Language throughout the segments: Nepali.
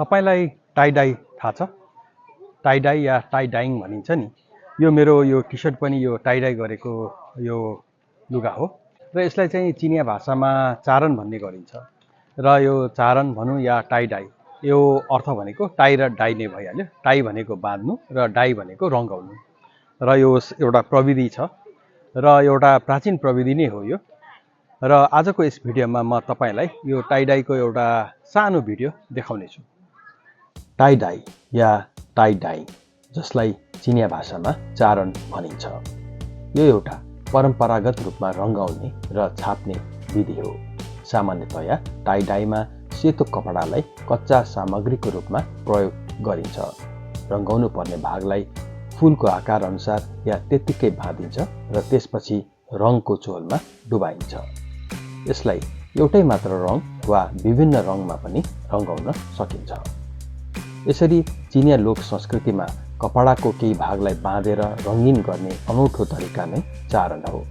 तपाईलाई टाई डाई थाहा छ? टाई डाई या टाई डाइङ भनिन्छ नि। यो मेरो यो टी-सर्ट पनि यो टाई डाई गरेको यो लुगा हो र यसलाई चाहिँ चिनिया भाषामा चारन भन्ने गरिन्छ। र यो चारन भनौँ या टाई डाई, यो अर्थ भनेको टाई र डाई नै भइहाल्यो। टाई भनेको बाँध्नु र डाई भनेको रङ्गाउनु। र यो एउटा प्रविधि छ र एउटा प्राचीन प्रविधि नै हो यो। र आजको यस भिडियोमा म तपाईलाई यो टाई डाईको एउटा सानो भिडियो देखाउने छु। टाई डाई या टाई डाई, जसलाई चिनिया भाषामा चारन भनिन्छ, यो एउटा परम्परागत रूपमा रङ्गाउने र छाप्ने विधि हो। सामान्यतया टाई डाईमा सेतो कपडालाई कच्चा सामग्रीको रूपमा प्रयोग गरिन्छ। रङ्गाउनु पर्ने भागलाई फुलको आकार अनुसार या त्यत्तिकै बाँधिन्छ र त्यसपछि रङको चोलमा डुबाइन्छ। यसलाई एउटै मात्र रङ वा विभिन्न रङमा पनि रङ्गाउन सकिन्छ। यसरी चिनिया लोक संस्कृतिमा कपडाको केही भागलाई बाँधेर रङ्गीन गर्ने अनौठो तरिका नै चारन हो।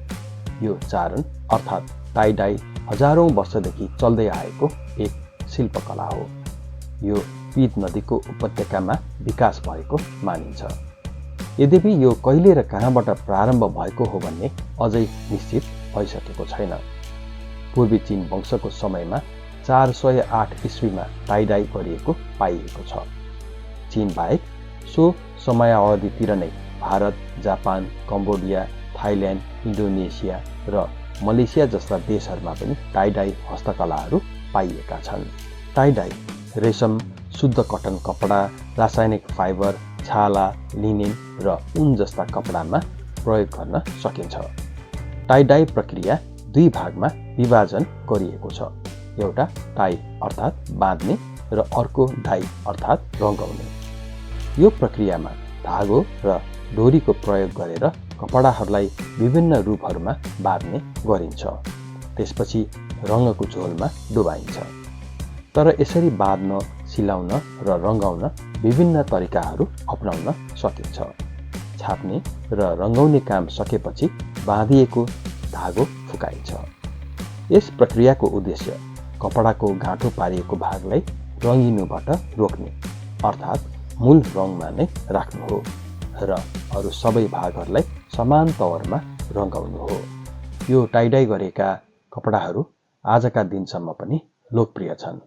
यो चारन अर्थात् टाई डाई हजारौं वर्षदेखि चल्दै आएको एक शिल्पकला हो। यो पीत नदीको उपत्यकामा विकास भएको मानिन्छ। यद्यपि यो कहिले र कहाँबाट प्रारम्भ भएको हो भन्ने अझै निश्चित भइसकेको छैन। पूर्वी चीन वंशको समयमा 408 इस्वीमा टाई डाई गरिएको पाइएको छ। चीन बाहेक सो समयावधितिर नै Bharat, Japan, Cambodia, Thailand, Indonesia र मलेसिया जस्ता देशहरूमा पनि टाई डाई हस्तकलाहरू पाइएका छन्। टाई डाई रेशम, शुद्ध कटन कपडा, रासायनिक फाइबर, छाला, लिनिन र ऊन जस्ता कपडामा प्रयोग गर्न सकिन्छ। टाई डाई प्रक्रिया दुई भागमा विभाजन गरिएको छ। एउटा टाई अर्थात् बाँध्ने र अर्को डाई अर्थात् रङ्गाउने। यो प्रक्रियामा धागो र डोरीको प्रयोग गरेर कपडाहरूलाई विभिन्न रूपहरूमा बाँध्ने गरिन्छ। त्यसपछि रङको झोलमा डुबाइन्छ। तर यसरी बाँध्न, सिलाउन र रङ्गाउन विभिन्न तरिकाहरू अपनाउन सकिन्छ। छाप्ने र रङ्गाउने काम सकेपछि बाँधिएको धागो फुकाइन्छ। यस प्रक्रियाको उद्देश्य कपडाको गाँठो पारिएको भागलाई रङ्गिनुबाट रोक्ने अर्थात् मूल रङमा नै राख्नु हो र अरू सबै भागहरूलाई समान तवरमा रङ्गाउनु हो। यो टाई डाई गरेका कपडाहरू आजका दिनसम्म पनि लोकप्रिय छन्।